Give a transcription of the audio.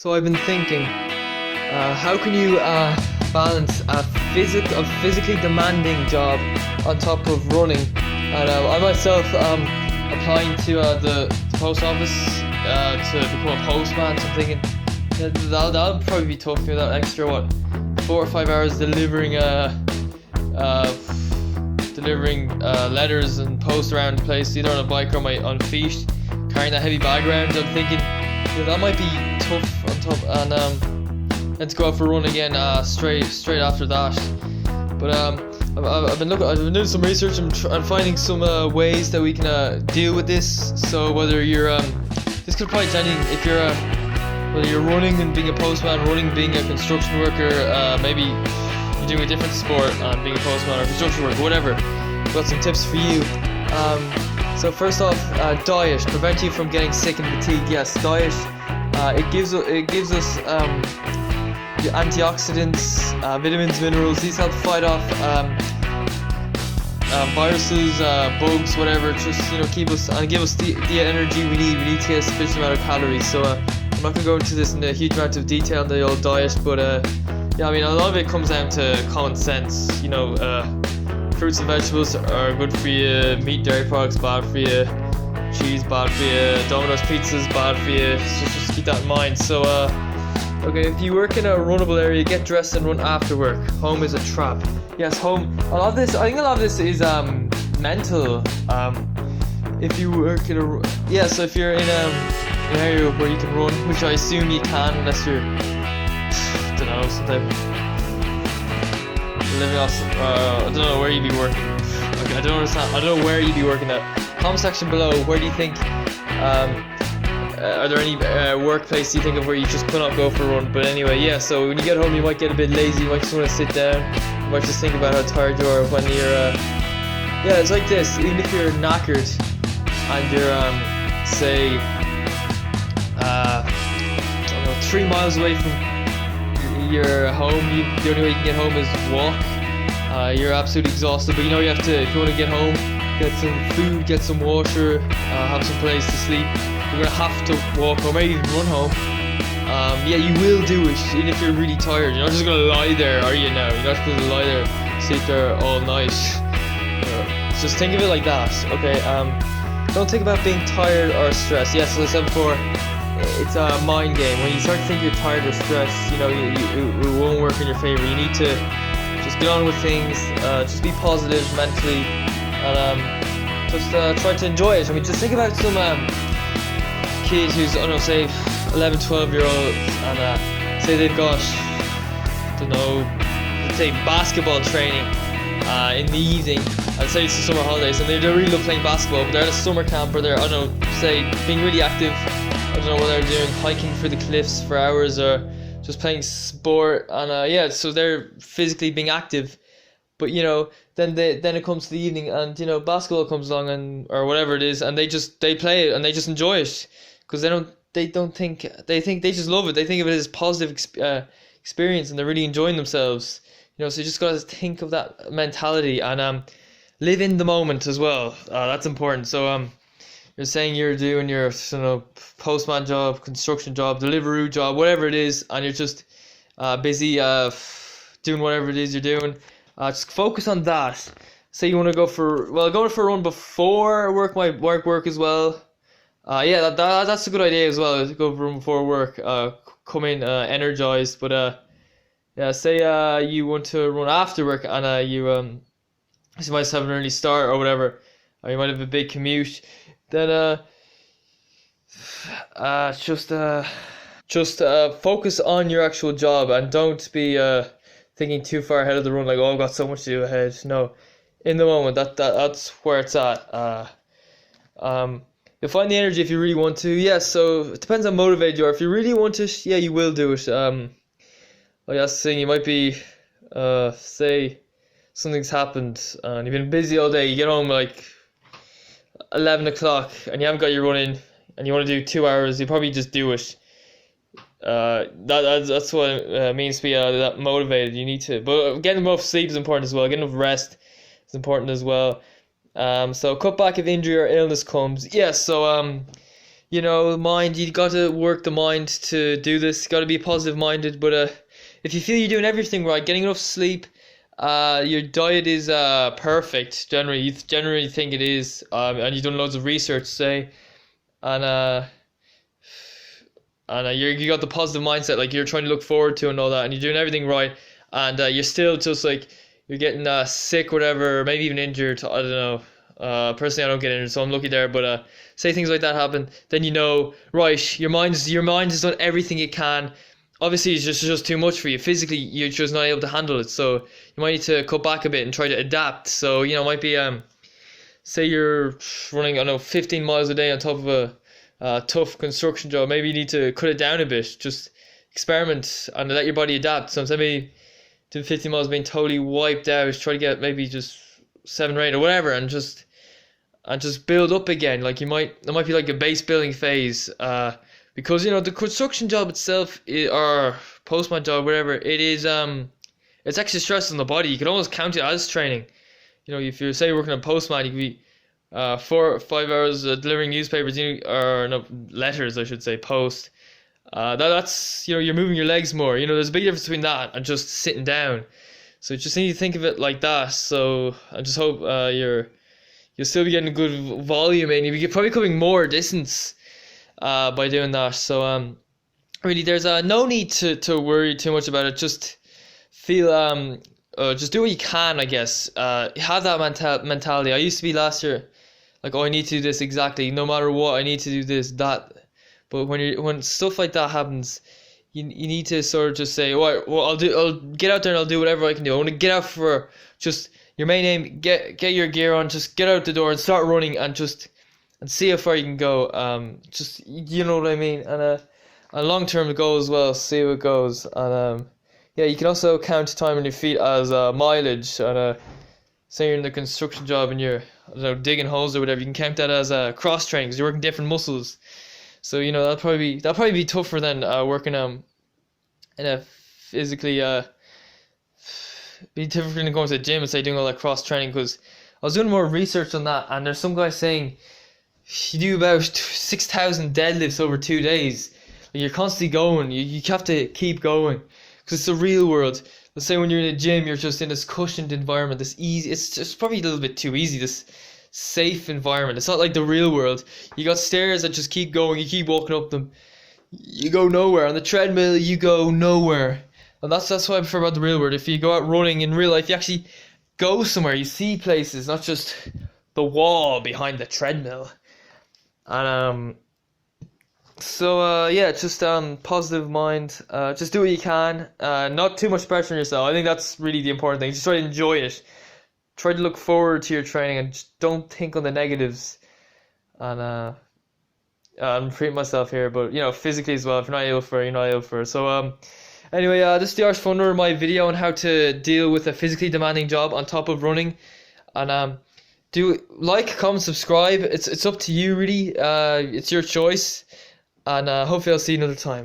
So I've been thinking, how can you balance a physically demanding job on top of running? And I myself applying to the post office to become a postman. So I'm thinking that'll probably be tough. That extra 4 or 5 hours delivering letters and post around the place, either on a bike or on feet, carrying that heavy bag around. I'm thinking that might be tough on top, and let's go out for a run again straight after that. But I've been doing some research and finding some ways that we can deal with this. So whether you're this could apply to anything. If you're whether you're running and being a postman, running being a construction worker, maybe you're doing a different sport and being a postman or construction worker, whatever. I've got some tips for you. So first off, diet. Prevent you from getting sick and fatigued. Yes, diet. It gives us antioxidants, vitamins, minerals. These help fight off viruses, bugs, whatever. Just keep us and give us the energy we need. We need to get a sufficient amount of calories. So I'm not gonna go into this in a huge amount of detail on the old diet, but yeah, I mean a lot of it comes down to common sense. Fruits and vegetables are good for you. Meat, dairy products bad for you. Cheese bad for you. Domino's pizzas bad for you. So just keep that in mind. So okay, if you work in a runnable area, get dressed and run after work. Home is a trap. Yes, home. I think a lot of this is mental. If you work in so if you're in an area where you can run, which I assume you can, unless you're living off. I don't know where you'd be working. Okay, I don't understand. I don't know where you'd be working at. Comment section below. Where do you think? Are there any workplaces you think of where you just could not go for a run? But anyway, yeah. So when you get home, you might get a bit lazy. You might just want to sit down. You might just think about how tired you are when you're. Yeah, it's like this. Even if you're knackered and you're say, I don't know, 3 miles away from your home, the only way you can get home is walk. You're absolutely exhausted, but you have to, if you want to get home, get some food, get some water, have some place to sleep, you're gonna have to walk or maybe even run home. Yeah, you will do it, even if you're really tired. You're not just gonna lie there, are you now? You're not just gonna lie there, sleep there all night. Just think of it like that, okay? Don't think about being tired or stressed. Yes, as I said before, it's a mind game. When you start to think you're tired or stressed, it won't work in your favor. You need to just get on with things, just be positive mentally, and just try to enjoy it. I mean, just think about some kid who's, I don't know, say 11, 12-year-old, and say they've got, let's say basketball training in the evening, and say it's the summer holidays, and they really love playing basketball, but they're at a summer camp, or they're, I don't know, say being really active. I don't know what they're doing, hiking for the cliffs for hours, or just playing sport, and so they're physically being active. But then it comes to the evening, and basketball comes along, or whatever it is, and they play it and they just enjoy it, because they just love it. They think of it as positive experience, and they're really enjoying themselves. So you just gotta think of that mentality and live in the moment as well. That's important. So you're saying you're doing your postman job, construction job, Deliveroo job, whatever it is, and you're just busy doing whatever it is you're doing. Just focus on that. Say you want to going for a run before work might work as well. Yeah, that's a good idea as well. To go for a run before work, come in energized. But yeah, say you want to run after work, and you might have an early start or whatever, or you might have a big commute. Then just focus on your actual job, and don't be thinking too far ahead of the run, like, oh, I've got so much to do ahead. No, in the moment, that's where it's at. You'll find the energy if you really want to. Yeah, so it depends how motivated you are. If you really want it, yeah, you will do it. Like that's the thing, you might be say something's happened and you've been busy all day, you get home like 11 o'clock and you haven't got your run in, and you want to do 2 hours, you probably just do it. That's what it means to be that motivated. You need to, but getting enough sleep is important as well. Getting enough rest is important as well. So cut back if injury or illness comes. Yeah, so you know, mind, you got to work the mind to do this. Got to be positive minded. But if you feel you're doing everything right, getting enough sleep, your diet is perfect. Generally, you generally think it is, and you've done loads of research, say, and you got the positive mindset, like you're trying to look forward to and all that, and you're doing everything right, and you're still just like you're getting sick, whatever, maybe even injured. I don't know. Personally, I don't get injured, so I'm lucky there. But say things like that happen, then you know, right? Your mind has done everything it can. Obviously, it's just too much for you. Physically, you're just not able to handle it. So you might need to cut back a bit and try to adapt. So you know, it might be say you're running, I don't know, 15 miles a day on top of a tough construction job. Maybe you need to cut it down a bit. Just experiment and let your body adapt. So maybe doing 50 miles being totally wiped out. Try to get maybe just 7 or 8 or whatever, and just build up again. Like there might be like a base building phase. Because you know the construction job itself, or postman job, whatever it is, it's extra stress on the body. You can almost count it as training. You know, if you're say you're working on postman, you could be 4 or 5 hours delivering newspapers, or no, letters, I should say, post. That's you know, you're moving your legs more. You know, there's a big difference between that and just sitting down. So just need to think of it like that. So I just hope you'll still be getting a good volume in. You're probably covering more distance by doing that. So really, there's no need to worry too much about it. Just feel just do what you can, I guess. Have that mentality. I used to be last year, like, oh, I need to do this exactly, no matter what. I need to do this, that. But when stuff like that happens, you need to sort of just say, well, I'll get out there and I'll do whatever I can do. I want to get out for just your main aim. Get your gear on, just get out the door and start running, and see how far you can go. Just, you know what I mean. And a long term goal as well. See how it goes. And yeah, you can also count time on your feet as mileage. And say you're in the construction job and you're, I don't know, digging holes or whatever, you can count that as cross training because you're working different muscles. So you know that'll probably be tougher than working in a physically be different than going to the gym and say doing all that cross training. Because I was doing more research on that, and there's some guy saying you do about 6,000 deadlifts over 2 days. Like, you're constantly going. You have to keep going because it's the real world. Let's say when you're in a gym, you're just in this cushioned environment, this easy. It's just probably a little bit too easy. This safe environment. It's not like the real world. You got stairs that just keep going. You keep walking up them. You go nowhere. On the treadmill, you go nowhere. And that's what I prefer about the real world. If you go out running in real life, you actually go somewhere. You see places, not just the wall behind the treadmill. And so yeah, just positive mind. Just do what you can. Not too much pressure on yourself. I think that's really the important thing. Just try to enjoy it. Try to look forward to your training and just don't think on the negatives. And I'm repeating myself here, but you know, physically as well. If you're not ill for it, you're not ill for it. So anyway, this is the Irish Funner, my video on how to deal with a physically demanding job on top of running. And do like, comment, subscribe. It's up to you really. It's your choice. And hopefully I'll see you another time.